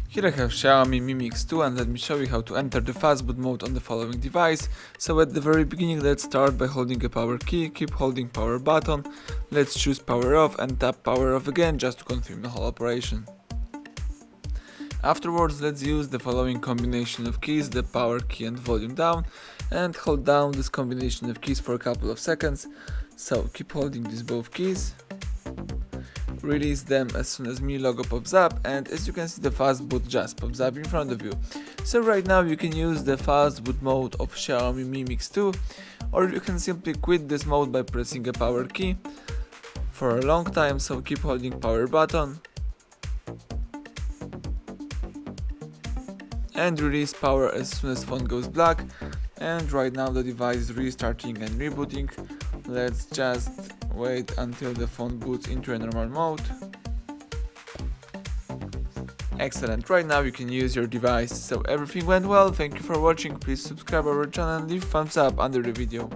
Here I have XIAOMI Mi Mix 2 and let me show you how to enter the Fastboot mode on the following device. So at the very beginning let's start by holding a power key, keep holding power button, let's choose power off and tap power off again just to confirm the whole operation. Afterwards let's use the following combination of keys, the power key and volume down, and hold down this combination of keys for a couple of seconds. So keep holding these both keys. Release them as soon as Mi logo pops up, and as you can see the Fastboot just pops up in front of you. So right now you can use the Fastboot mode of XIAOMI Mi Mix 2, or you can simply quit this mode by pressing a power key for a long time, so keep holding power button and release power as soon as phone goes black. And right now the device is restarting and rebooting. Let's just wait until the phone boots into a normal mode. Excellent, right now you can use your device. So everything went well, thank you for watching, please subscribe our channel and leave thumbs up under the video.